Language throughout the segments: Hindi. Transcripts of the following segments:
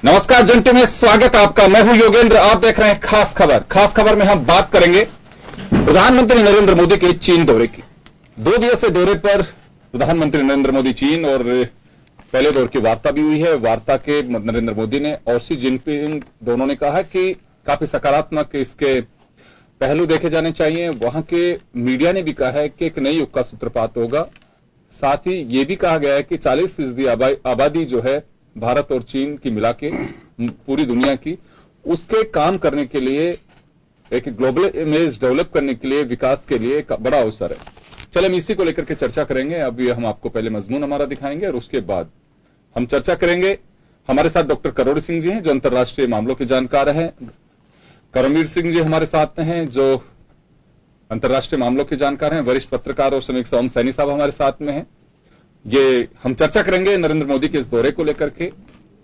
नमस्कार जंटी में स्वागत आपका। मैं हूं योगेंद्र, आप देख रहे हैं खास खबर। खास खबर में हम बात करेंगे प्रधानमंत्री नरेंद्र मोदी के चीन दौरे की। 2 दिवसीय दौरे पर प्रधानमंत्री नरेंद्र मोदी चीन और पहले दौर की वार्ता भी हुई है। वार्ता के नरेंद्र मोदी ने और शी जिनपिंग दोनों ने कहा कि काफी सकारात्मक इसके पहलू देखे जाने चाहिए। वहां के मीडिया ने भी कहा है कि एक नई युग का सूत्रपात होगा। साथ ही यह भी कहा गया है कि 40% आबादी जो है भारत और चीन की मिला के पूरी दुनिया की, उसके काम करने के लिए, एक ग्लोबल इमेज डेवलप करने के लिए, विकास के लिए एक बड़ा अवसर है। चलिए हम इसी को लेकर के चर्चा करेंगे। अभी हम आपको पहले मजमून हमारा दिखाएंगे और उसके बाद हम चर्चा करेंगे। हमारे साथ डॉक्टर करोड़ सिंह जी हैं जो अंतर्राष्ट्रीय मामलों के जानकार हैं। करमवीर सिंह जी हमारे साथ हैं जो अंतर्राष्ट्रीय मामलों के जानकार हैं। वरिष्ठ पत्रकार और समीक्षक सोम सैनी साहब हमारे साथ में हैं। ये हम चर्चा करेंगे नरेंद्र मोदी के इस दौरे को लेकर के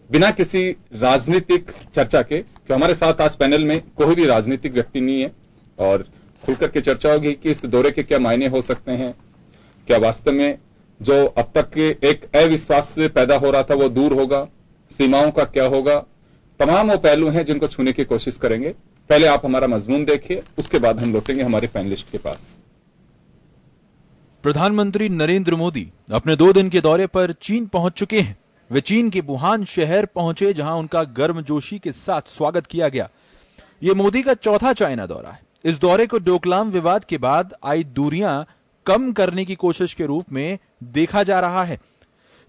बिना किसी राजनीतिक चर्चा के, क्योंकि हमारे साथ आज पैनल में कोई भी राजनीतिक व्यक्ति नहीं है और खुलकर के चर्चा होगी कि इस दौरे के क्या मायने हो सकते हैं, क्या वास्तव में जो अब तक एक अविश्वास से पैदा हो रहा था वो दूर होगा, सीमाओं का क्या होगा, तमाम वो पहलू हैं जिनको छूने की कोशिश करेंगे। पहले आप हमारा मजमून देखिए, उसके बाद हम लौटेंगे हमारे पैनलिस्ट के पास। प्रधानमंत्री नरेंद्र मोदी अपने 2 दिन के दौरे पर चीन पहुंच चुके हैं। वे चीन के वुहान शहर पहुंचे जहां उनका गर्मजोशी के साथ स्वागत किया गया। ये मोदी का चौथा चाइना दौरा है। इस दौरे को डोकलाम विवाद के बाद आई दूरियां कम करने की कोशिश के रूप में देखा जा रहा है।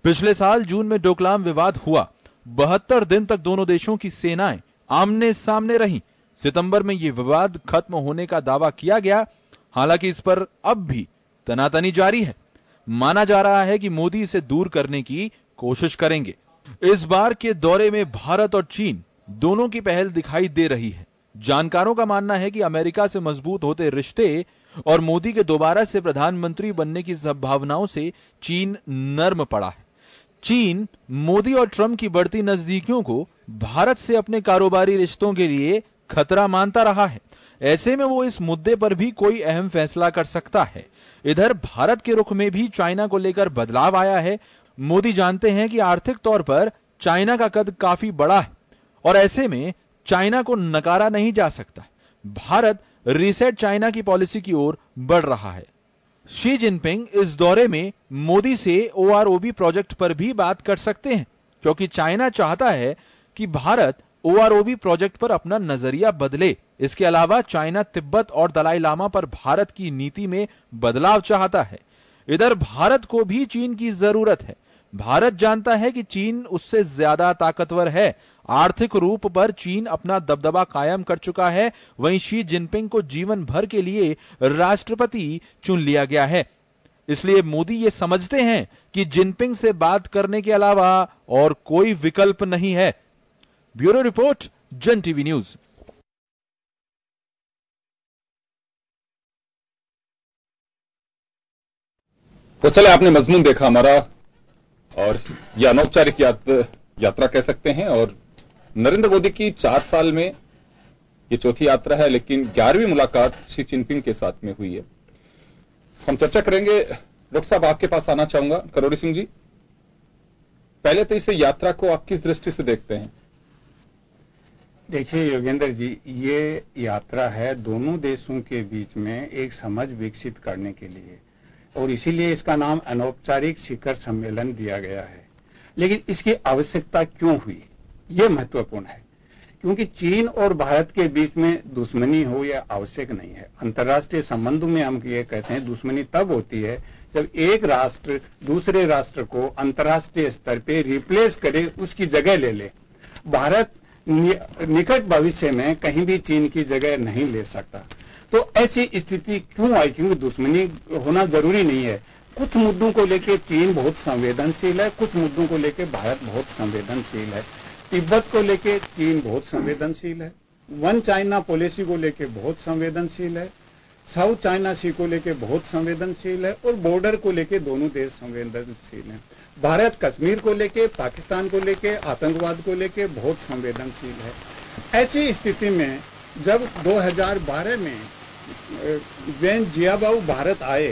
पिछले साल जून में डोकलाम विवाद हुआ। 72 दिन तक दोनों देशों की सेनाएं आमने सामने रहीं। सितंबर में यह विवाद खत्म होने का दावा किया गया। हालांकि इस पर अब भी तनातनी जारी है। माना जा रहा है कि मोदी इसे दूर करने की कोशिश करेंगे। इस बार के दौरे में भारत और चीन दोनों की पहल दिखाई दे रही है। जानकारों का मानना है कि अमेरिका से मजबूत होते रिश्ते और मोदी के दोबारा से प्रधानमंत्री बनने की संभावनाओं से चीन नर्म पड़ा है। चीन मोदी और ट्रंप की बढ़ती नजदीकियों को भारत से अपने कारोबारी रिश्तों के लिए खतरा मानता रहा है। ऐसे में वो इस मुद्दे पर भी कोई अहम फैसला कर सकता है। इधर भारत के रुख में भी चाइना को लेकर बदलाव आया है। मोदी जानते हैं कि आर्थिक तौर पर चाइना का कद काफी बड़ा है और ऐसे में चाइना को नकारा नहीं जा सकता। भारत रीसेट चाइना की पॉलिसी की ओर बढ़ रहा है। शी जिनपिंग इस दौरे में मोदी से OROB प्रोजेक्ट पर भी बात कर सकते हैं, क्योंकि चाइना चाहता है कि भारत OROB प्रोजेक्ट पर अपना नजरिया बदले। इसके अलावा चाइना तिब्बत और दलाई लामा पर भारत की नीति में बदलाव चाहता है। इधर भारत को भी चीन की जरूरत है। भारत जानता है कि चीन उससे ज्यादा ताकतवर है। आर्थिक रूप पर चीन अपना दबदबा कायम कर चुका है। वहीं शी जिनपिंग को जीवन भर के लिए राष्ट्रपति चुन लिया गया है। इसलिए मोदी ये समझते हैं कि जिनपिंग से बात करने के अलावा और कोई विकल्प नहीं है। ब्यूरो रिपोर्ट, जन टीवी न्यूज। तो चले, आपने मजमून देखा हमारा, और यह अनौपचारिक यात्रा कह सकते हैं। और नरेंद्र मोदी की 4 साल में ये चौथी यात्रा है, लेकिन 11वीं मुलाकात शी जिनपिंग के साथ में हुई है। हम चर्चा करेंगे। डॉक्टर साहब, आपके पास आना चाहूंगा। करोड़ी सिंह जी, पहले तो इस यात्रा को आप किस दृष्टि से देखते हैं? देखिए योगेंद्र जी, ये यात्रा है दोनों देशों के बीच में एक समझ विकसित करने के लिए, और इसीलिए इसका नाम अनौपचारिक शिखर सम्मेलन दिया गया है। लेकिन इसकी आवश्यकता क्यों हुई, यह महत्वपूर्ण है, क्योंकि चीन और भारत के बीच में दुश्मनी हो यह आवश्यक नहीं है। अंतर्राष्ट्रीय संबंधों में हम ये कहते हैं दुश्मनी तब होती है जब एक राष्ट्र दूसरे राष्ट्र को अंतर्राष्ट्रीय स्तर पे रिप्लेस करे, उसकी जगह ले ले। भारत निकट भविष्य में कहीं भी चीन की जगह नहीं ले सकता। तो ऐसी स्थिति क्यों आई? क्योंकि दुश्मनी होना जरूरी नहीं है। कुछ मुद्दों को लेकर चीन बहुत संवेदनशील है, कुछ मुद्दों को लेकर भारत बहुत संवेदनशील है। तिब्बत को लेकर चीन बहुत संवेदनशील है, वन चाइना पॉलिसी को लेकर बहुत संवेदनशील है, साउथ चाइना सी को लेकर बहुत संवेदनशील है, और बॉर्डर को लेकर दोनों देश संवेदनशील हैं। भारत कश्मीर को लेकर, पाकिस्तान को लेकर, आतंकवाद को लेकर बहुत संवेदनशील है। ऐसी स्थिति में जब 2012 में वेन जियाबाऊ भारत आए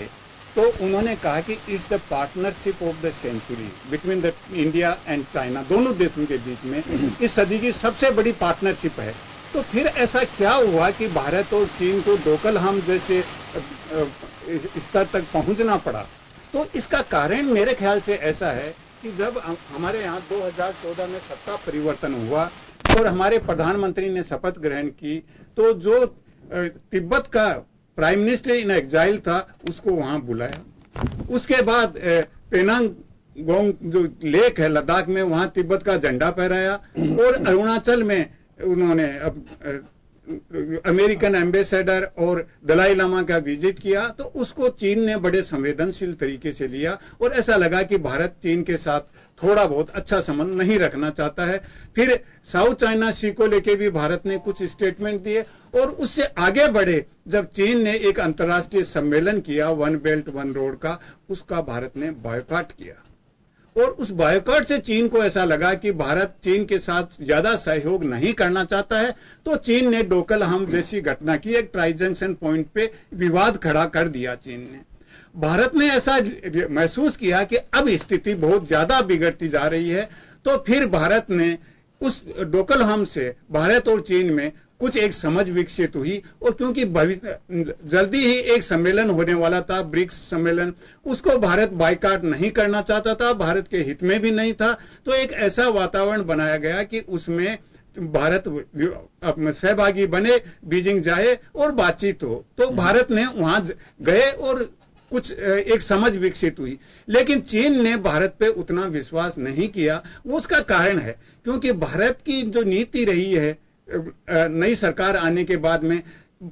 तो उन्होंने कहा कि it's the partnership of the century between the India and China, दोनों देशों के बीच में इस सदी की सबसे बड़ी पार्टनरशिप है। तो फिर ऐसा क्या हुआ कि भारत और चीन को डोकलहाम जैसे स्तर तक पहुंचना पड़ा? तो इसका कारण मेरे ख्याल से ऐसा है कि जब हमारे यहाँ 2014 में सत्ता परिवर्तन हुआ और हमारे प्रधानमंत्री ने शपथ ग्रहण की, तो जो तिब्बत का प्राइम मिनिस्टर इन एग्जाइल था उसको वहां बुलाया। उसके बाद पेनांग गोंग जो लेक है लद्दाख में, वहां तिब्बत का झंडा फहराया और अरुणाचल में उन्होंने अमेरिकन एम्बेसडर और दलाई लामा का विजिट किया। तो उसको चीन ने बड़े संवेदनशील तरीके से लिया और ऐसा लगा कि भारत चीन के साथ थोड़ा बहुत अच्छा संबंध नहीं रखना चाहता है। फिर साउथ चाइना सी को लेके भी भारत ने कुछ स्टेटमेंट दिए और उससे आगे बढ़े जब चीन ने एक अंतर्राष्ट्रीय सम्मेलन किया वन बेल्ट वन रोड का, उसका भारत ने बॉयकॉट किया। और उस बॉयकॉट से चीन को ऐसा लगा कि भारत चीन के साथ ज्यादा सहयोग नहीं करना चाहता है, तो चीन ने डोकलहाम जैसी घटना की, एक ट्राई जंक्शन पॉइंट पे विवाद खड़ा कर दिया चीन ने। भारत ने ऐसा महसूस किया कि अब स्थिति बहुत ज्यादा बिगड़ती जा रही है, तो फिर भारत ने उस डोकलहाम से भारत और चीन में कुछ एक समझ विकसित हुई। और क्योंकि जल्दी ही एक सम्मेलन होने वाला था, ब्रिक्स सम्मेलन, उसको भारत बायकॉट नहीं करना चाहता था, भारत के हित में भी नहीं था। तो एक ऐसा वातावरण बनाया गया कि उसमें भारत सहभागी बने, बीजिंग जाए और बातचीत हो। तो भारत ने वहां गए और कुछ एक समझ विकसित हुई। लेकिन चीन ने भारत पे उतना विश्वास नहीं किया। वो उसका कारण है क्योंकि भारत की जो नीति रही है नई सरकार आने के बाद में,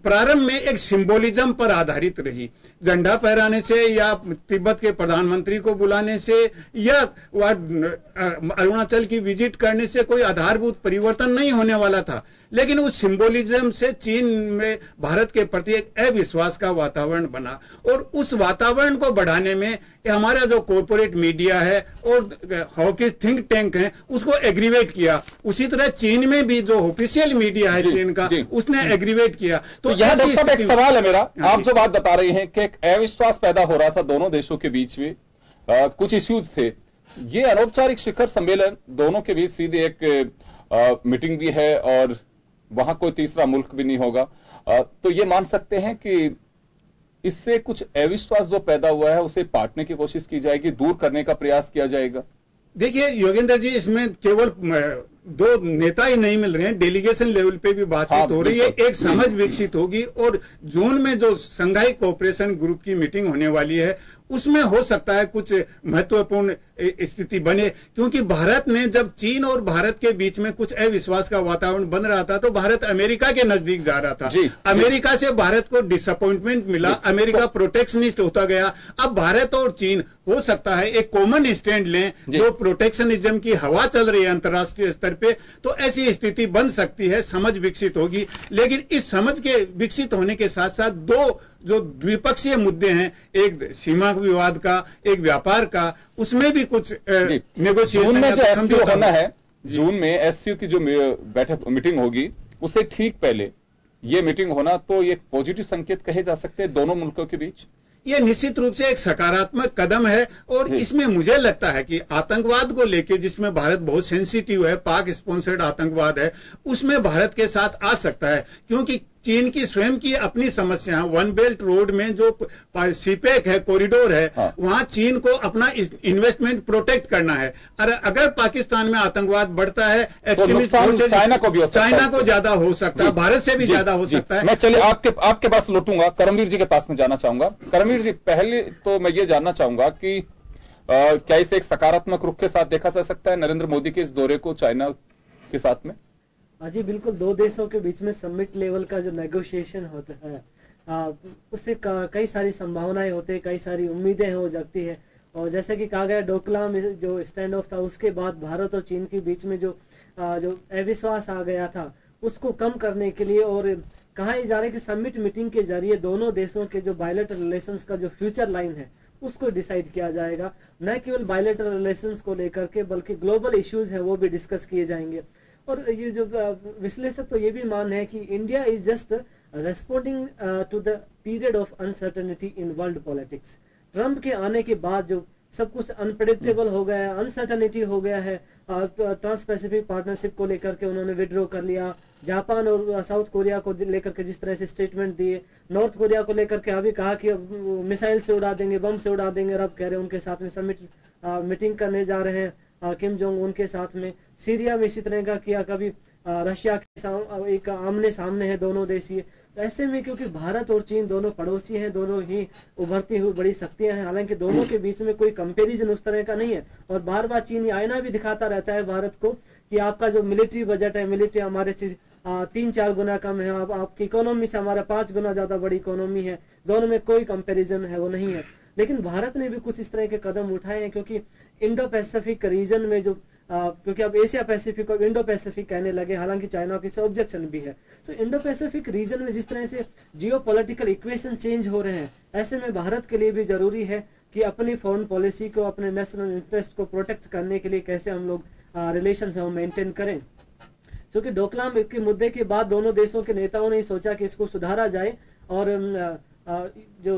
प्रारंभ में एक सिंबोलिज्म पर आधारित रही। झंडा फहराने से या तिब्बत के प्रधानमंत्री को बुलाने से या अरुणाचल की विजिट करने से कोई आधारभूत परिवर्तन नहीं होने वाला था। लेकिन उस सिंबोलिज्म से चीन में भारत के प्रति एक अविश्वास का वातावरण बना और उस वातावरण को बढ़ाने में हमारा जो कॉर्पोरेट मीडिया है और हॉकी थिंक टैंक है उसको एग्रीवेट किया। उसी तरह चीन में भी जो ऑफिशियल मीडिया है चीन का, उसने एग्रीवेट किया। तो यह डॉक्टर साहब एक सवाल है मेरा, आप जो बात बता रहे हैं कि एक अविश्वास पैदा हो रहा था दोनों देशों के बीच में, कुछ इश्यूज थे। ये अनौपचारिक शिखर सम्मेलन दोनों के बीच सीधे एक मीटिंग भी है और वहां कोई तीसरा मुल्क भी नहीं होगा, तो ये मान सकते हैं कि इससे कुछ अविश्वास जो पैदा हुआ है उसे पाटने की कोशिश की जाएगी, दूर करने का प्रयास किया जाएगा। देखिए योगेंद्र जी, इसमें केवल दो नेता ही नहीं मिल रहे हैं, डेलीगेशन लेवल पे भी बातचीत हो रही है, एक समझ विकसित होगी। और जून में जो संघाई कोऑपरेशन ग्रुप की मीटिंग होने वाली है उसमें हो सकता है कुछ महत्वपूर्ण स्थिति बने, क्योंकि भारत ने जब चीन और भारत के बीच में कुछ अविश्वास का वातावरण बन रहा था तो भारत अमेरिका के नजदीक जा रहा था। अमेरिका से भारत को डिसअपॉइंटमेंट मिला, अमेरिका प्रोटेक्शनिस्ट होता गया। अब भारत और चीन हो सकता है एक कॉमन स्टैंड लें, जो प्रोटेक्शनिज्म की हवा चल रही है अंतर्राष्ट्रीय स्तर पे, तो ऐसी स्थिति बन सकती है, समझ विकसित होगी। लेकिन इस समझ के विकसित होने के साथ साथ दो जो द्विपक्षीय मुद्दे हैं, एक सीमा विवाद का, एक व्यापार का, उसमें भी कुछ नेगोशिएशन जून में जो एससीओ होना है, जून में एससीओ की जो बैठक मीटिंग होगी उससे ठीक पहले ये मीटिंग होना, तो ये पॉजिटिव संकेत कहे जा सकते हैं दोनों मुल्कों के बीच। ये निश्चित रूप से एक सकारात्मक कदम है और इसमें मुझे लगता है कि आतंकवाद को लेके, जिसमें भारत बहुत सेंसिटिव है, पाक स्पॉन्सर्ड आतंकवाद है, उसमें भारत के साथ आ सकता है। क्योंकि चीन की स्वयं की अपनी समस्या, वन बेल्ट रोड में जो सीपेक है, कॉरिडोर है, वहां चीन को अपना इन्वेस्टमेंट प्रोटेक्ट करना है। और अगर पाकिस्तान में आतंकवाद बढ़ता है, एक्सट्रीमिस्ट फोर्सेस, चाइना को ज्यादा हो सकता है, भारत से भी ज्यादा हो सकता है। मैं चलिए आपके पास लौटूंगा, करमवीर जी के पास में जाना चाहूंगा। करमवीर जी, पहले तो मैं ये जानना चाहूंगा कि क्या इसे एक सकारात्मक रुख के साथ देखा जा सकता है नरेंद्र मोदी के इस दौरे को चाइना के साथ में? जी बिल्कुल, दो देशों के बीच में समिट लेवल का जो नेगोशिएशन होता है उससे कई सारी संभावनाएं होती है, कई सारी उम्मीदें हो जाती है। और जैसे कि कहा गया, डोकलाम जो स्टैंड ऑफ था, उसके बाद भारत और चीन के बीच में जो अविश्वास आ गया था उसको कम करने के लिए, और कहा जा रहा है कि समिट मीटिंग के जरिए दोनों देशों के जो बायलैटरल रिलेशंस का जो फ्यूचर लाइन है उसको डिसाइड किया जाएगा। न केवल बायलैटरल रिलेशंस को लेकर के बल्कि ग्लोबल इश्यूज है वो भी डिस्कस किए जाएंगे। और ये जो विश्लेषक तो ये भी मान है कि India is just responding to the period of uncertainty in world politics. Trump के आने के बाद जो सब कुछ अनप्रेडिक्टेबल हो गया है, अनसर्टनिटी हो गया है, ट्रांस पैसिफिक पार्टनरशिप को लेकर के उन्होंने विड्रॉ कर लिया, जापान और साउथ कोरिया को लेकर के जिस तरह से स्टेटमेंट दिए, नॉर्थ कोरिया को लेकर के अभी कहा कि मिसाइल से उड़ा देंगे, बम से उड़ा देंगे, और अब कह रहे हैं उनके साथ में समिट मीटिंग करने जा रहे हैं किम जोंग उनके साथ में। सीरिया में इसी तरह का किया, कभी रशिया के एक आमने सामने है दोनों देश ही। ऐसे में क्योंकि भारत और चीन दोनों पड़ोसी हैं, दोनों ही उभरती हुई बड़ी शक्तियां हैं, हालांकि दोनों के बीच में कोई कंपैरिजन उस तरह का नहीं है, और बार बार चीन आईना भी दिखाता रहता है भारत को कि आपका जो मिलिट्री बजट है, मिलिट्री हमारे 3-4 गुना कम है, आपकी इकोनॉमी से हमारा 5 गुना ज्यादा बड़ी इकोनॉमी है, दोनों में कोई कंपैरिजन है वो नहीं है। लेकिन भारत ने भी कुछ इस तरह के कदम उठाए हैं, क्योंकि इंडो पैसिफिक रीजन में जो क्योंकि अब एशिया पैसिफिक और इंडो पैसिफिक कहने लगे, हालांकि चाइना की ऑब्जेक्शन भी है। सो इंडो पैसिफिक रीजन में जिस तरह से जियो पॉलिटिकल इक्वेशन चेंज हो रहे हैं, ऐसे में भारत के लिए भी जरूरी है कि अपनी फॉरेन पॉलिसी को, अपने नेशनल इंटरेस्ट को प्रोटेक्ट करने के लिए कैसे हम लोग रिलेशन हम मेंटेन करें। क्योंकि डोकलाम के मुद्दे के बाद दोनों देशों के नेताओं ने सोचा कि इसको सुधारा जाए, और जो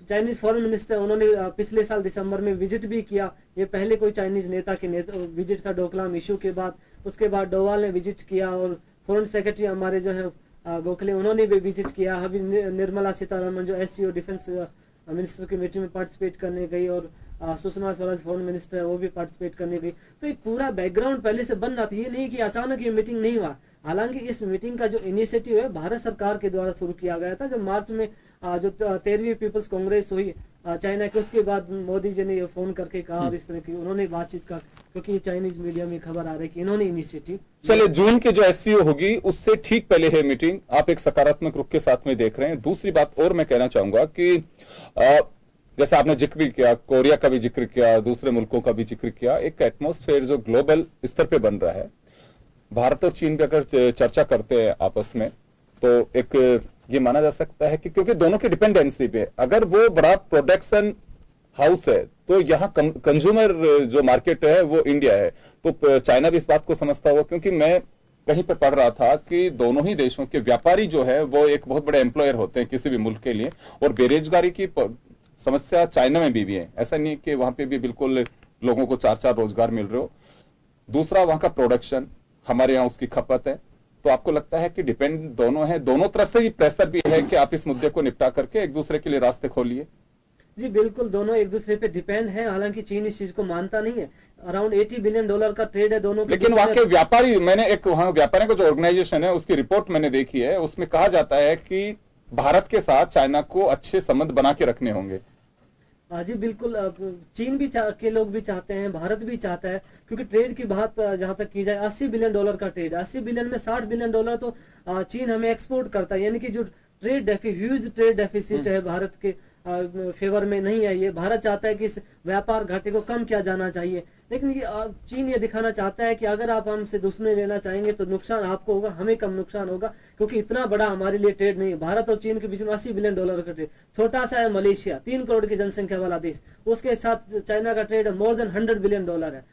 चाइनीज फॉरेन मिनिस्टर उन्होंने पिछले साल दिसंबर में विजिट भी किया। ये पहले कोई चाइनीज नेता की विजिट था डोकलाम इशू के बाद। उसके बाद डोवाल ने विजिट किया, और फॉरेन सेक्रेटरी हमारे जो है गोखले उन्होंने भी विजिट किया। अभी निर्मला सीतारमन जो एससीओ डिफेंस मिनिस्टर की मीटिंग में पार्टिसिपेट करने गई, और सुषमा स्वराज फॉरेन मिनिस्टर है वो भी पार्टिसिपेट करने गई। तो एक पूरा बैकग्राउंड पहले से बन रहा था, ये नहीं कि अचानक ये मीटिंग नहीं हुआ। हालांकि इस मीटिंग का जो इनिशिएटिव है भारत सरकार के द्वारा शुरू किया गया था। जब मार्च में जो 13वीं पीपल्स कांग्रेस हुई चाइना के, उसके बाद मोदी जी ने ये फोन करके कहा, और इस तरह की उन्होंने बातचीत का, क्योंकि चाइनीज मीडिया में खबर आ रही है कि इन्होंने इनिशिएटिव। चलिए, जून की जो एससीओ होगी उससे ठीक पहले है मीटिंग, आप एक सकारात्मक रुख के साथ में देख रहे हैं। दूसरी बात और मैं कहना चाहूंगा कि जैसे आपने जिक्र भी किया, कोरिया का भी जिक्र किया, दूसरे मुल्कों का भी जिक्र किया, एक एटमॉस्फेयर जो ग्लोबल स्तर पे बन रहा है। भारत और चीन की अगर चर्चा करते हैं आपस में, तो एक ये माना जा सकता है कि क्योंकि दोनों की डिपेंडेंसी पे, अगर वो बड़ा प्रोडक्शन हाउस है तो यहाँ कंज्यूमर जो मार्केट है वो इंडिया है, तो चाइना भी इस बात को समझता हुआ, क्योंकि मैं कहीं पे पढ़ रहा था कि दोनों ही देशों के व्यापारी जो है वो एक बहुत बड़े एम्प्लॉयर होते हैं किसी भी मुल्क के लिए, और बेरोजगारी की समस्या चाइना में भी है। ऐसा नहीं कि वहां पे भी बिल्कुल लोगों को 4-4 रोजगार मिल रहे हो। दूसरा, वहां का प्रोडक्शन, हमारे यहाँ उसकी खपत है। तो आपको लगता है कि डिपेंड दोनों है, दोनों तरफ से भी प्रेशर भी है कि आप इस मुद्दे को निपटा करके एक दूसरे के लिए रास्ते खोलिए? जी बिल्कुल, दोनों एक दूसरे पे डिपेंड है। हालांकि चीन इस चीज को मानता नहीं है। अराउंड $80 बिलियन का ट्रेड है दोनों के। लेकिन वहां के व्यापारी, मैंने एक वहां व्यापारियों का जो ऑर्गेनाइजेशन है उसकी रिपोर्ट मैंने देखी है, उसमें कहा जाता है कि भारत के साथ चाइना को अच्छे संबंध बना के रखने होंगे। जी बिल्कुल, चीन भी के लोग भी चाहते हैं, भारत भी चाहता है, क्योंकि ट्रेड की बात जहां तक की जाए, $80 बिलियन का ट्रेड, 80 बिलियन में $60 बिलियन तो चीन हमें एक्सपोर्ट करता है। यानी कि जो ह्यूज ट्रेड डेफिसिट है भारत के फेवर में नहीं है। ये भारत चाहता है कि इस व्यापार घाटे को कम किया जाना चाहिए, लेकिन चीन ये दिखाना चाहता है कि अगर आप हमसे दुश्मनी लेना चाहेंगे तो नुकसान आपको होगा, हमें कम नुकसान होगा, क्योंकि इतना बड़ा हमारे लिए ट्रेड नहीं है। भारत और चीन के बीच में $80 बिलियन का ट्रेड, छोटा सा है मलेशिया, 3 करोड़ की जनसंख्या वाला देश, उसके साथ चाइना का ट्रेड मोर देन $100 बिलियन है।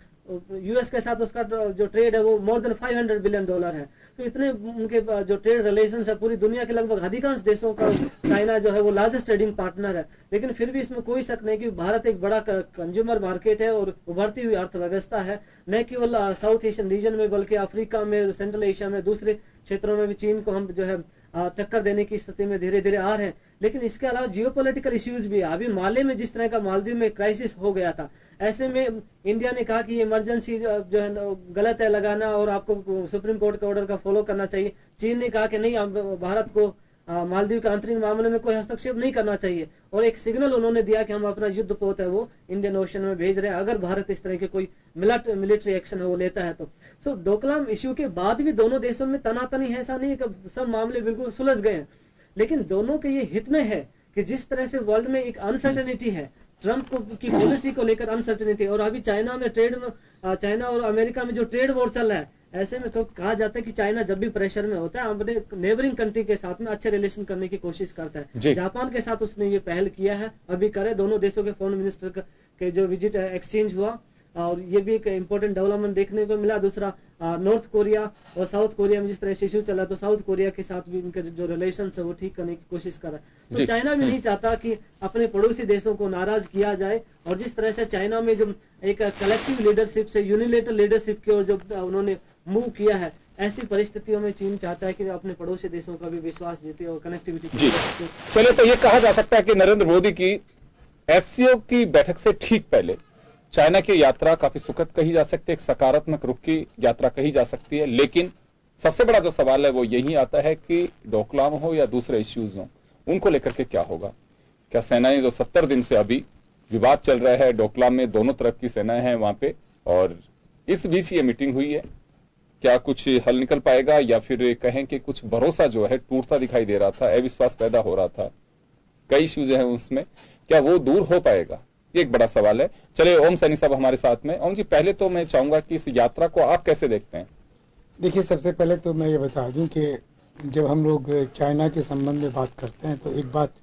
यूएस के साथ उसका जो ट्रेड है वो मोर देन $500 बिलियन है। तो इतने उनके जो ट्रेड रिलेशंस है, पूरी दुनिया के लगभग अधिकांश देशों का चाइना जो है वो लार्जेस्ट ट्रेडिंग पार्टनर है। लेकिन फिर भी इसमें कोई शक नहीं कि भारत एक बड़ा कंज्यूमर मार्केट है और उभरती हुई अर्थव्यवस्था है, न केवल साउथ एशियन रीजन में बल्कि अफ्रीका में, सेंट्रल एशिया में, दूसरे क्षेत्रों में भी चीन को हम जो है टक्कर देने की स्थिति में धीरे धीरे आ रहे हैं। लेकिन इसके अलावा जियोपॉलिटिकल इश्यूज भी है। अभी माले में जिस तरह का मालदीव में क्राइसिस हो गया था, ऐसे में इंडिया ने कहा कि ये इमरजेंसी जो है गलत है लगाना और आपको सुप्रीम कोर्ट के ऑर्डर का फॉलो करना चाहिए। चीन ने कहा कि नहीं, भारत को मालदीव के आंतरिक मामले में कोई हस्तक्षेप नहीं करना चाहिए, और एक सिग्नल उन्होंने दिया कि हम अपना युद्ध पोत है वो इंडियन ओशन में भेज रहे हैं अगर भारत इस तरह के कोई मिलिट्री एक्शन है वो लेता है तो। सो डोकलाम इश्यू के बाद भी दोनों देशों में तनातनी है, ऐसा नहीं है कि सब मामले बिल्कुल सुलझ गए हैं, लेकिन दोनों के ये हित में है कि जिस तरह से वर्ल्ड में एक अनसर्टेनिटी है, ट्रंप की पॉलिसी को लेकर अनसर्टेनिटी, और अभी चाइना में चाइना और अमेरिका में जो ट्रेड वॉर चल रहा है, ऐसे में तो कहा जाता है कि चाइना जब भी प्रेशर में होता है अपने नेबरिंग कंट्री के साथ में अच्छे रिलेशन करने की कोशिश करता है। जापान के साथ उसने ये पहल किया है, अभी करे, दोनों देशों के फॉरेन मिनिस्टर के जो विजिट एक्सचेंज हुआ, और ये भी एक इंपॉर्टेंट डेवलपमेंट देखने को मिला। दूसरा नॉर्थ कोरिया और साउथ कोरिया में जिस तरह से इश्यू चला, तो साउथ कोरिया के साथ भी इनके जो रिलेशन है वो ठीक करने की कोशिश कर रहा है। तो चाइना भी नहीं चाहता कि अपने पड़ोसी देशों को नाराज किया जाए, और जिस तरह से चाइना में जो एक कलेक्टिव लीडरशिप से यूनिलेटरल लीडरशिप की ओर जब उन्होंने मूव किया है, ऐसी परिस्थितियों में चीन चाहता है कि अपने पड़ोसी देशों का भी विश्वास जीते और कनेक्टिविटी। चलिए, तो ये कहा जा सकता है कि नरेंद्र मोदी की एससीओ की बैठक से ठीक पहले चाइना की यात्रा काफी सुखद कही जा सकती है, एक सकारात्मक रुख की यात्रा कही जा सकती है। लेकिन सबसे बड़ा जो सवाल है वो यही आता है कि डोकलाम हो या दूसरे इश्यूज हो, उनको लेकर के क्या होगा। क्या सेनाएं जो 70 दिन से अभी विवाद चल रहा है डोकलाम में, दोनों तरफ की सेनाएं हैं वहां पे, और इस बीच ये मीटिंग हुई है, क्या कुछ हल निकल पाएगा या फिर कहें कि कुछ भरोसा जो है टूटता दिखाई दे रहा था, अविश्वास पैदा हो रहा था, कई इश्यूज हैं उसमें, क्या वो दूर हो पाएगा, ये एक बड़ा सवाल है। चलिए, ओम सैनी साहब हमारे साथ में। ओम जी, पहले तो मैं चाहूंगा कि इस यात्रा को आप कैसे देखते हैं? देखिए, सबसे पहले तो मैं ये बता दूं कि जब हम लोग चाइना के संबंध में बात करते हैं तो एक बात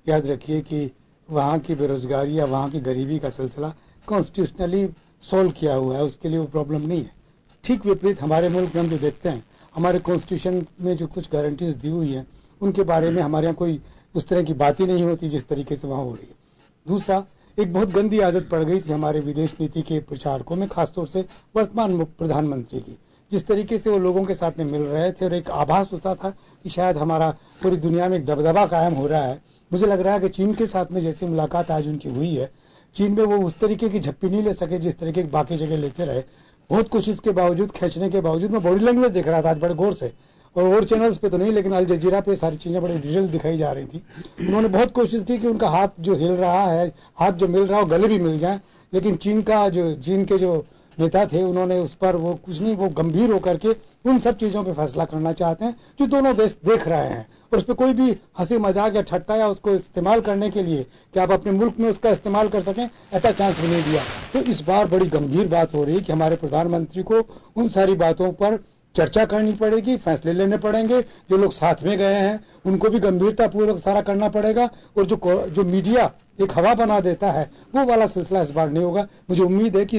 याद रखिए कि वहाँ की बेरोजगारी या वहाँ की गरीबी का सिलसिला कॉन्स्टिट्यूशनली सोल्व किया हुआ है, उसके लिए वो प्रॉब्लम नहीं है। ठीक विपरीत हमारे मुल्क में हम जो देखते हैं, हमारे कॉन्स्टिट्यूशन में जो कुछ गारंटीज दी हुई है उनके बारे में हमारे यहाँ कोई उस तरह की बात ही नहीं होती जिस तरीके से वहाँ हो रही है। दूसरा, एक बहुत गंदी आदत पड़ गई थी हमारे विदेश नीति के प्रचारकों में, खासतौर से वर्तमान प्रधानमंत्री की, जिस तरीके से वो लोगों के साथ में मिल रहे थे और एक आभास होता था कि शायद हमारा पूरी दुनिया में एक दबदबा कायम हो रहा है। मुझे लग रहा है कि चीन के साथ में जैसी मुलाकात आज उनकी हुई है, चीन में वो उस तरीके की झप्पी नहीं ले सके जिस तरीके की बाकी जगह लेते रहे। बहुत कोशिश के बावजूद, खींचने के बावजूद, मैं बॉडी लैंग्वेज देख रहा था आज बड़े गौर से, और चैनल्स पे तो नहीं, लेकिन अल जजीरा पे सारी चीजें बड़ी डिटेल दिखाई जा रही थी। उन्होंने बहुत कोशिश की कि उनका हाथ जो हिल रहा है, हाथ जो मिल रहा है, गले भी मिल जाए, लेकिन चीन के जो नेता थे उन्होंने उस पर वो कुछ नहीं, वो गंभीर होकर के उन सब चीजों पे फैसला करना चाहते हैं जो दोनों देश देख रहे हैं, और उस पर कोई भी हंसी मजाक या ठट्टा या उसको इस्तेमाल करने के लिए कि आप अपने मुल्क में उसका इस्तेमाल कर सकें, ऐसा चांस भी नहीं दिया। तो इस बार बड़ी गंभीर बात हो रही है कि हमारे प्रधानमंत्री को उन सारी बातों पर चर्चा करनी पड़ेगी, फैसले लेने पड़ेंगे। जो लोग साथ में गए हैं उनको भी गंभीरता पूर्वक सारा करना पड़ेगा, और जो मीडिया एक हवा बना देता है वो वाला सिलसिला इस बार नहीं होगा। मुझे उम्मीद है कि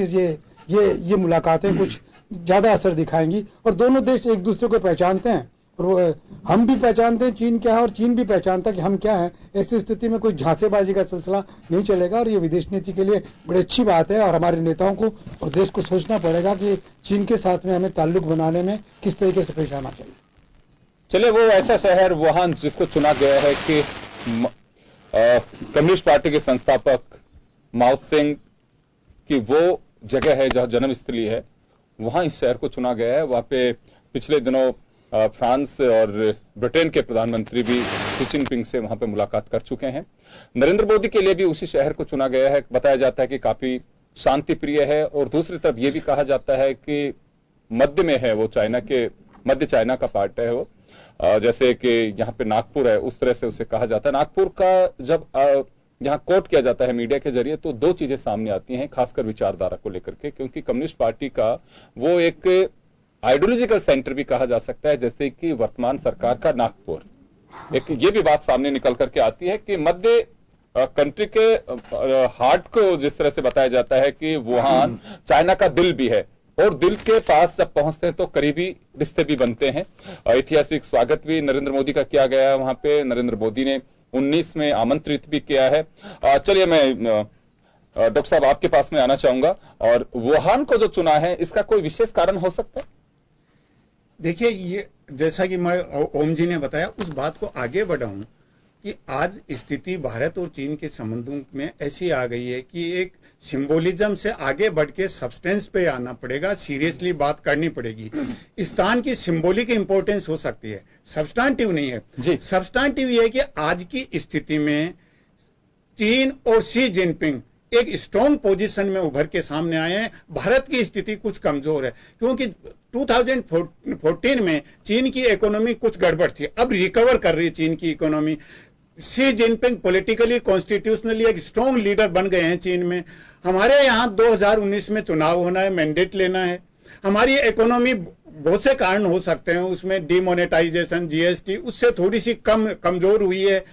ये मुलाकातें कुछ ज्यादा असर दिखाएंगी, और दोनों देश एक दूसरे को पहचानते हैं, और हम भी पहचानते हैं चीन क्या है और चीन भी पहचानता है कि हम क्या हैं। ऐसी स्थिति में कोई झांसेबाजी का सिलसिला नहीं चलेगा, और ये विदेश नीति के लिए बड़ी अच्छी बात है। और हमारे नेताओं को और देश को सोचना पड़ेगा कि चीन के साथ में हमें ताल्लुक बनाने में किस तरीके से पेश आना चाहिए। चलिए, वो ऐसा शहर वुहान जिसको चुना गया है कि कम्युनिस्ट पार्टी के संस्थापक माओ सेंग की वो जगह है जहां जन्मस्थली है, वहां इस शहर को चुना गया है। वहां पे पिछले दिनों फ्रांस और ब्रिटेन के प्रधानमंत्री भी शी जिनपिंग से वहां पे मुलाकात कर चुके हैं। नरेंद्र मोदी के लिए भी उसी शहर को चुना गया है। बताया जाता है कि काफी शांति प्रिय है, और दूसरी तरफ यह भी कहा जाता है कि मध्य में है, वो मध्य चाइना का पार्ट है वो, जैसे कि यहाँ पे नागपुर है उस तरह से उसे कहा जाता है। नागपुर का जब यहाँ कोट किया जाता है मीडिया के जरिए तो दो चीजें सामने आती हैं, खासकर विचारधारा को लेकर के, क्योंकि कम्युनिस्ट पार्टी का वो एक आइडियोलॉजिकल सेंटर भी कहा जा सकता है, जैसे कि वर्तमान सरकार का नागपुर। एक ये भी बात सामने निकल करके आती है कि मध्य कंट्री के हार्ट को जिस तरह से बताया जाता है कि वुहान चाइना का दिल भी है, और दिल के पास जब पहुंचते हैं तो करीबी रिश्ते भी बनते हैं। ऐतिहासिक स्वागत भी नरेंद्र मोदी का किया गया है वहां पे। नरेंद्र मोदी ने 19 में आमंत्रित भी किया है। चलिए, मैं डॉक्टर साहब आपके पास में आना चाहूंगा, और वुहान को जो चुना है इसका कोई विशेष कारण हो सकता है? देखिए, ये जैसा कि मैं ओम जी ने बताया, उस बात को आगे बढ़ाऊं कि आज स्थिति भारत और चीन के संबंधों में ऐसी आ गई है कि एक सिंबोलिज्म से आगे बढ़ के सब्सटेंस पे आना पड़ेगा, सीरियसली बात करनी पड़ेगी। स्थान की सिंबॉलिक इंपॉर्टेंस हो सकती है, सब्सटेंटिव नहीं है जी। सब्सटेंटिव ये है कि आज की स्थिति में चीन और शी जिनपिंग एक स्ट्रॉन्ग पोजीशन में उभर के सामने आए हैं। भारत की स्थिति कुछ कमजोर है, क्योंकि 2014 में चीन की इकोनॉमी कुछ गड़बड़ थी, अब रिकवर कर रही है चीन की economy. Xi Jinping politically constitutionally एक स्ट्रॉन्ग लीडर बन गए हैं चीन में। हमारे यहाँ 2019 में चुनाव होना है, मैंडेट लेना है। हमारी इकोनॉमी बहुत से कारण हो सकते हैं, उसमें डिमोनेटाइजेशन, जीएसटी, उससे थोड़ी सी कमजोर हुई है।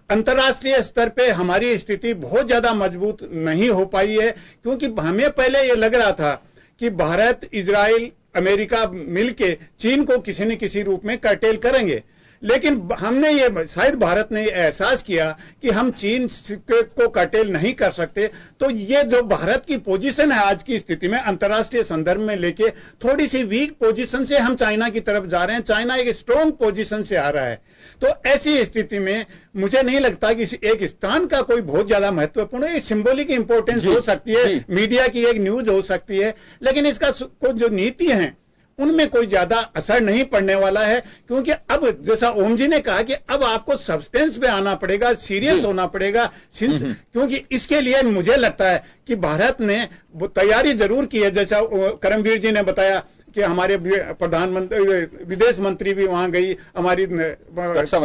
अंतर्राष्ट्रीय स्तर पे हमारी स्थिति बहुत ज्यादा मजबूत नहीं हो पाई है, क्योंकि हमें पहले ये लग रहा था कि भारत, इजराइल अमेरिका मिलके चीन को किसी न किसी रूप में कर्टेल करेंगे। लेकिन हमने ये शायद भारत ने एहसास किया कि हम चीन को कर्टेल नहीं कर सकते, तो ये जो भारत की पोजीशन है आज की स्थिति में अंतर्राष्ट्रीय संदर्भ में लेके थोड़ी सी वीक पोजीशन से हम चाइना की तरफ जा रहे हैं, चाइना एक स्ट्रॉन्ग पोजीशन से आ रहा है। तो ऐसी स्थिति में मुझे नहीं लगता कि एक स्थान का कोई बहुत ज्यादा महत्वपूर्ण है, सिंबॉलिक इंपॉर्टेंस हो सकती है, मीडिया की एक न्यूज हो सकती है, लेकिन इसका जो नीति है उनमें कोई ज्यादा असर नहीं पड़ने वाला है, क्योंकि अब जैसा ओम जी ने कहा कि अब आपको सब्सटेंस पे आना पड़ेगा, सीरियस होना पड़ेगा, क्योंकि इसके लिए मुझे लगता है कि भारत ने तैयारी जरूर की है। जैसा करमवीर जी ने बताया कि हमारे प्रधानमंत्री, विदेश मंत्री भी वहां गई, हमारी रक्षा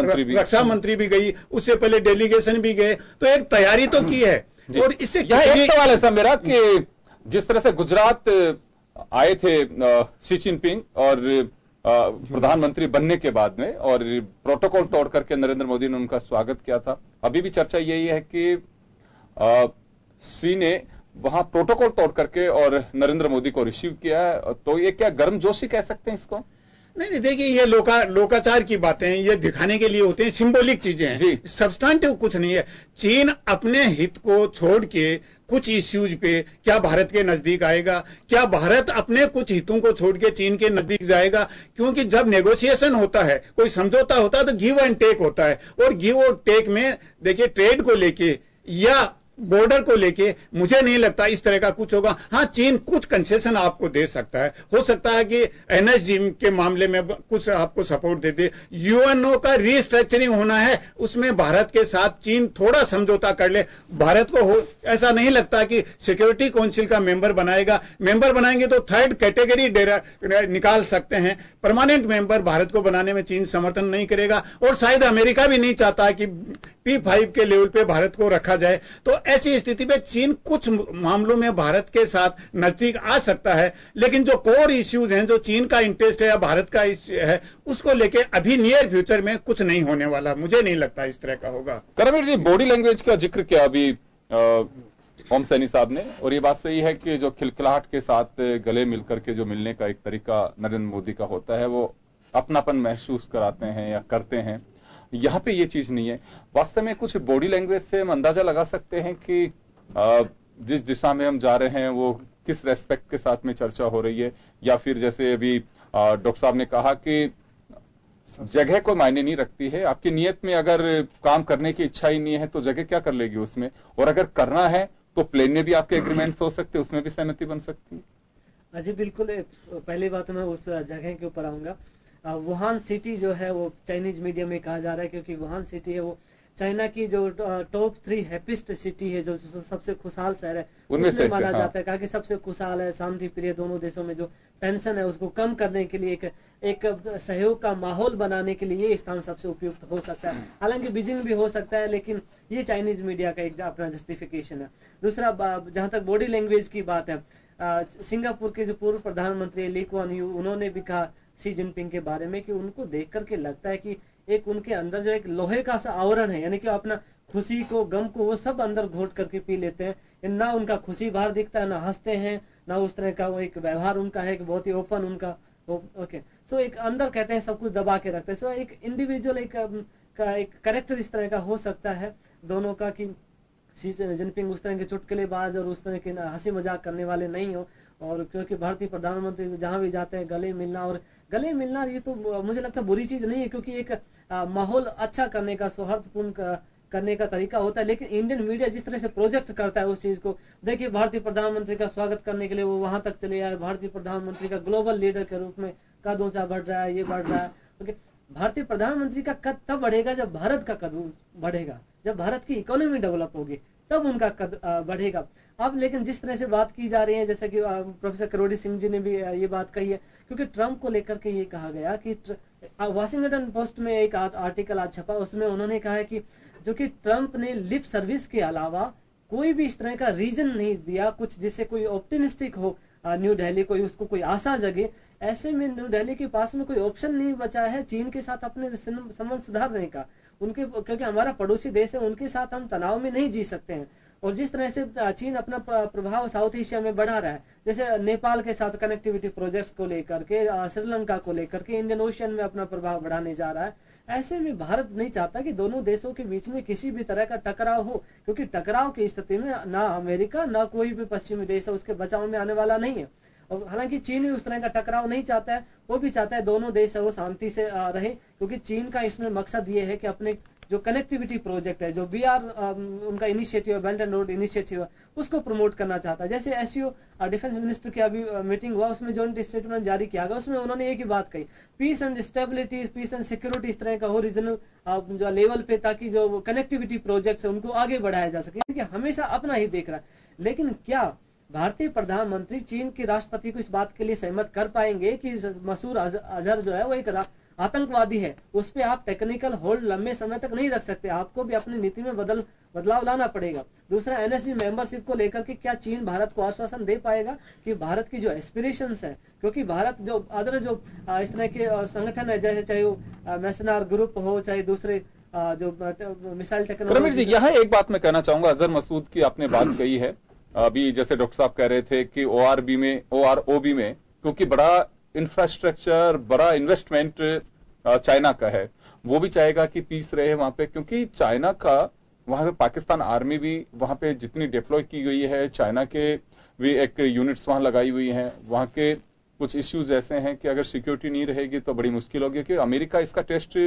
मंत्री भी गई, उससे पहले डेलीगेशन भी गए, तो एक तैयारी तो की है। और इससे एक सवाल है सर मेरा कि जिस तरह से गुजरात आए थे शी जिनपिंग और प्रधानमंत्री बनने के बाद में, और प्रोटोकॉल तोड़ करके नरेंद्र मोदी ने उनका स्वागत किया था, अभी भी चर्चा यही है कि शी ने वहां प्रोटोकॉल तोड़ करके और नरेंद्र मोदी को रिसीव किया है, तो ये क्या गर्मजोशी कह सकते हैं इसको? नहीं, देखिए ये लोकाचार की बातें हैं, ये दिखाने के लिए होते हैं, सिंबॉलिक चीजें हैं, सब्सटेंटिव कुछ नहीं है। चीन अपने हित को छोड़ के कुछ इश्यूज पे क्या भारत के नजदीक आएगा, क्या भारत अपने कुछ हितों को छोड़ के चीन के नजदीक जाएगा? क्योंकि जब नेगोशिएशन होता है, कोई समझौता होता है, तो गिव एंड टेक होता है, और गिव और टेक में देखिए ट्रेड को लेके या बॉर्डर को लेके मुझे नहीं लगता इस तरह का कुछ होगा। हाँ, चीन कुछ कंसेशन आपको दे सकता है, हो सकता है कि एनएसजी के मामले में कुछ आपको सपोर्ट दे दे, यूएनओ का रीस्ट्रक्चरिंग होना है, उसमें भारत के साथ चीन थोड़ा समझौता कर ले। भारत को ऐसा नहीं लगता कि सिक्योरिटी काउंसिल का मेंबर बनाएगा, मेंबर बनाएंगे तो थर्ड कैटेगरी निकाल सकते हैं, परमानेंट मेंबर भारत को बनाने में चीन समर्थन नहीं करेगा, और शायद अमेरिका भी नहीं चाहता कि P5 के लेवल पे भारत को रखा जाए। तो ऐसी स्थिति में चीन कुछ मामलों में भारत के साथ नजदीक आ सकता है, लेकिन जो कोर इश्यूज हैं, जो चीन का इंटरेस्ट है या भारत का है, उसको लेके अभी नियर फ्यूचर में कुछ नहीं होने वाला, मुझे नहीं लगता इस तरह का होगा। करमवीर जी, बॉडी लैंग्वेज का जिक्र किया अभी ओम सैनी साहब ने, और ये बात सही है कि जो खिलखिलाहट के साथ गले मिलकर के जो मिलने का एक तरीका नरेंद्र मोदी का होता है, वो अपनापन महसूस कराते हैं या करते हैं। यहां पे ये चीज नहीं है। वास्तव में कुछ बॉडी लैंग्वेज से हम अंदाजा लगा सकते हैं कि जिस दिशा में हम जा रहे हैं वो किस रेस्पेक्ट के साथ में चर्चा हो रही है, या फिर जैसे अभी डॉक्टर साहब ने कहा कि जगह कोई मायने नहीं रखती है, आपकी नियत में अगर काम करने की इच्छा ही नहीं है तो जगह क्या कर लेगी उसमें, और अगर करना है तो प्लेन में भी आपके एग्रीमेंट्स हो सकते हैं, उसमें भी सहमति बन सकती है। जी बिल्कुल, पहली बात मैं उस जगह के ऊपर आऊंगा। वुहान सिटी जो है वो चाइनीज मीडिया में कहा जा रहा है, क्योंकि वुहान सिटी है वो चाइना की जो टॉप 3 हैप्पीस्ट सिटी है, जो सबसे खुशहाल शहर है उसमें माना जाता है। कहा कि सबसे खुशहाल है, शांति प्रिय, दोनों देशों में जो टेंशन है उसको कम करने के लिए एक सहयोग का माहौल बनाने के लिए ये स्थान सबसे उपयुक्त हो सकता है। हालांकि बीजिंग भी हो सकता है, लेकिन ये चाइनीज मीडिया का एक अपना जस्टिफिकेशन है। दूसरा, जहां तक बॉडी लैंग्वेज की बात है, सिंगापुर के जो पूर्व प्रधानमंत्री ली कुआन यू, उन्होंने भी कहा शी जिनपिंग के बारे में कि उनको देख करके लगता है कि एक उनके अंदर जो एक लोहे का सा आवरण है, यानी कि अपना खुशी को, गम को वो सब अंदर घोट करके पी लेते हैं। ना उनका खुशी बाहर दिखता है, ना हंसते हैं, ना उस तरह का वो एक व्यवहार उनका है कि बहुत ही ओपन उनका। ओके, सो एक अंदर कहते हैं सब कुछ दबा के रखते हैं। सो एक इंडिविजुअल एक कैरेक्टर इस तरह का हो सकता है दोनों का, कि शी जिनपिंग उस तरह के चुटकुलेबाज और उस तरह के हंसी मजाक करने वाले नहीं हो। और क्योंकि भारतीय प्रधानमंत्री जहां भी जाते हैं गले मिलना ये तो मुझे लगता है बुरी चीज नहीं है, क्योंकि एक माहौल अच्छा करने का, सौहार्दपूर्ण करने का तरीका होता है। लेकिन इंडियन मीडिया जिस तरह से प्रोजेक्ट करता है उस चीज को, देखिए भारतीय प्रधानमंत्री का स्वागत करने के लिए वो वहां तक चले आए, भारतीय प्रधानमंत्री का ग्लोबल लीडर के रूप में कद ऊंचा बढ़ रहा है, ये बढ़ रहा है। ओके, भारतीय प्रधानमंत्री का कद तब बढ़ेगा जब भारत का कद बढ़ेगा, जब भारत की इकोनॉमी डेवलप होगी, तब उनका कद बढ़ेगा। अब लेकिन जिस तरह से बात की जा रही है, जैसे कि प्रोफेसर करोड़ी सिंह जी ने भी ये बात कही है, क्योंकि ट्रंप को लेकर के ये कहा गया कि वाशिंगटन पोस्ट में एक आर्टिकल आज छपा, उसमें उन्होंने कहा है कि जो कि ट्रंप ने लिप सर्विस के अलावा कोई भी इस तरह का रीजन नहीं दिया कुछ जिससे कोई ऑप्टिमिस्टिक हो न्यू दिल्ली को, उसको कोई आशा जगे। ऐसे में न्यू दिल्ली के पास में कोई ऑप्शन नहीं बचा है चीन के साथ अपने संबंध सुधारने का, क्योंकि हमारा पड़ोसी देश है, उनके साथ हम तनाव में नहीं जी सकते हैं। और जिस तरह से चीन अपना प्रभाव साउथ एशिया में बढ़ा रहा है, जैसे नेपाल के साथ कनेक्टिविटी प्रोजेक्ट्स को लेकर के, श्रीलंका को लेकर के, इंडियन ओशियन में अपना प्रभाव बढ़ाने जा रहा है, ऐसे में भारत नहीं चाहता कि दोनों देशों के बीच में किसी भी तरह का टकराव हो, क्योंकि टकराव की स्थिति में ना अमेरिका ना कोई भी पश्चिमी देश है उसके बचाव में आने वाला नहीं है। और हालांकि चीन भी उस तरह का टकराव नहीं चाहता है, वो भी चाहता है दोनों देश है वो शांति से रहे, क्योंकि चीन का इसमें मकसद ये है कि अपने जो कनेक्टिविटी प्रोजेक्ट है, जो बीआर उनका इनिशिएटिव है, बेल्ट एंड रोड इनिशिएटिव है, उसको प्रमोट करना चाहता है। जैसे एससीओ डिफेंस मिनिस्टर की अभी मीटिंग हुआ, उसमें जॉइंट स्टेटमेंट जारी किया गया, उसमें उन्होंने एक ही बात कही, peace and stability, peace and security इस तरह का हो रीजनल जो लेवल पे, ताकि जो कनेक्टिविटी प्रोजेक्ट्स है उनको आगे बढ़ाया जा सके, क्योंकि हमेशा अपना ही देख रहा है। लेकिन क्या भारतीय प्रधानमंत्री चीन के राष्ट्रपति को इस बात के लिए सहमत कर पाएंगे कि मसूद अजहर जो है वो एक आतंकवादी है, उस पर आप टेक्निकल होल्ड लंबे समय तक नहीं रख सकते, आपको भी अपनी नीति में बदलाव लाना पड़ेगा। दूसरा, एनएसजी मेंबरशिप को लेकर के क्या चीन भारत को आश्वासन दे पाएगा कि भारत की जो एस्पिरेशंस है, क्योंकि भारत जो अदर जो इस तरह के संगठन है, जैसे चाहे वो मैसनार ग्रुप हो, चाहे दूसरे जो मिसाइल टेक्नोलॉजी। जी, यहाँ एक बात मैं कहना चाहूंगा, अजहर मसूद की आपने बात कही है, अभी जैसे डॉक्टर साहब कह रहे थे कि ओआरओबी में क्योंकि बड़ा इंफ्रास्ट्रक्चर, बड़ा इन्वेस्टमेंट चाइना का है, वो भी चाहेगा कि पीस रहे वहां पे, क्योंकि चाइना का वहां पे पाकिस्तान आर्मी भी वहां पे जितनी डिप्लॉय की गई है, चाइना के भी एक यूनिट्स वहां लगाई हुई हैं, वहां के कुछ इश्यूज ऐसे हैं कि अगर सिक्योरिटी नहीं रहेगी तो बड़ी मुश्किल होगी, क्योंकि अमेरिका इसका टेस्ट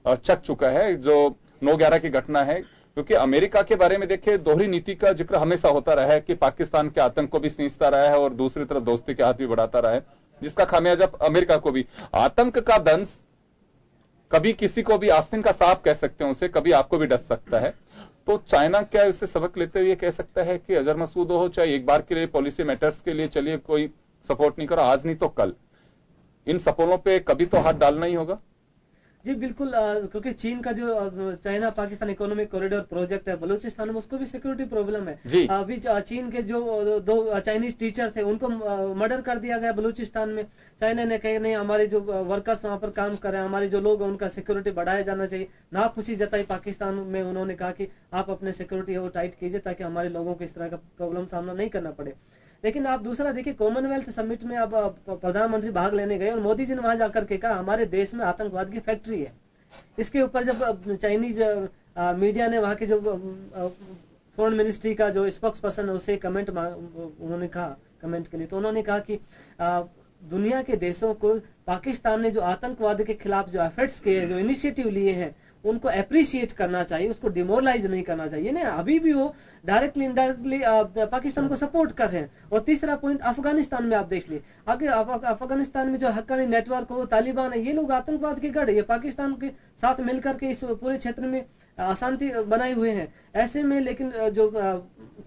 चख चुका है, जो 9/11 की घटना है। क्योंकि अमेरिका के बारे में देखिए, दोहरी नीति का जिक्र हमेशा होता रहा है कि पाकिस्तान के आतंक को भी सींचता रहा है और दूसरी तरफ दोस्ती के हाथ भी बढ़ाता रहा है, जिसका खामियाजा अमेरिका को भी। आतंक का दंश कभी किसी को भी, आस्तीन का सांप कह सकते हैं उसे, कभी आपको भी डस सकता है। तो चाइना क्या इससे सबक लेते हुए कह सकता है कि अजहर मसूद हो, चाहे एक बार के लिए पॉलिसी मैटर्स के लिए चलिए कोई सपोर्ट नहीं करो, आज नहीं तो कल इन सपोलों पे कभी तो हाथ डालना ही होगा। जी बिल्कुल, क्योंकि चीन का जो China Pakistan economic corridor project है बलूचिस्तान में, उसको भी सिक्योरिटी प्रॉब्लम है। अभी चीन के जो 2 चाइनीज टीचर थे उनको मर्डर कर दिया गया बलूचिस्तान में। चाइना ने कहा नहीं, हमारे जो वर्कर्स वहां पर काम कर रहे हैं, हमारे जो लोग हैं उनका सिक्योरिटी बढ़ाया जाना चाहिए। ना खुशी जताई पाकिस्तान में, उन्होंने कहा कि आप अपने सिक्योरिटी वो टाइट कीजिए ताकि हमारे लोगों को इस तरह का प्रॉब्लम सामना नहीं करना पड़े। लेकिन आप दूसरा देखिए, कॉमनवेल्थ समिट में अब प्रधानमंत्री भाग लेने गए और मोदी जी ने वहां जाकर के कहा हमारे देश में आतंकवाद की फैक्ट्री है। इसके ऊपर जब चाइनीज मीडिया ने वहां के जो फॉरेन मिनिस्ट्री का जो स्पोक्स पर्सन है उससे कमेंट उन्होंने कहा कमेंट के लिए, तो उन्होंने कहा कि दुनिया के देशों को पाकिस्तान ने जो आतंकवाद के खिलाफ जो एफर्ट्स किए, जो इनिशिएटिव लिए हैं, उनको अप्रिशिएट करना चाहिए, उसको डिमोरलाइज नहीं करना चाहिए ना। अभी भी वो डायरेक्टली इनडायरेक्टली पाकिस्तान को सपोर्ट कर रहे हैं। और तीसरा पॉइंट, अफगानिस्तान में आप देख लीजिए, आगे अफगानिस्तान में जो हक्कानी नेटवर्क हो, तालिबान है, ये लोग आतंकवाद के गढ़, ये पाकिस्तान के साथ मिलकर के इस पूरे क्षेत्र में अशांति बनाए हुए हैं। ऐसे में लेकिन जो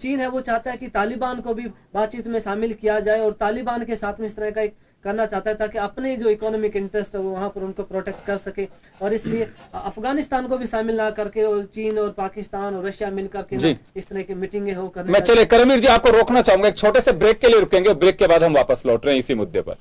चीन है वो चाहता है कि तालिबान को भी बातचीत में शामिल किया जाए और तालिबान के साथ में इस तरह का एक करना चाहता है ताकि अपने जो इकोनॉमिक इंटरेस्ट है वो वहां पर उनको प्रोटेक्ट कर सके। और इसलिए अफगानिस्तान को भी शामिल ना करके और चीन और पाकिस्तान और रशिया मिलकर के इस तरह की मीटिंगें हो करने। मैं चले करमवीर जी आपको रोकना चाहूंगा, एक छोटे से ब्रेक के लिए रुकेंगे, ब्रेक के बाद हम वापस लौट रहे हैं इसी मुद्दे पर।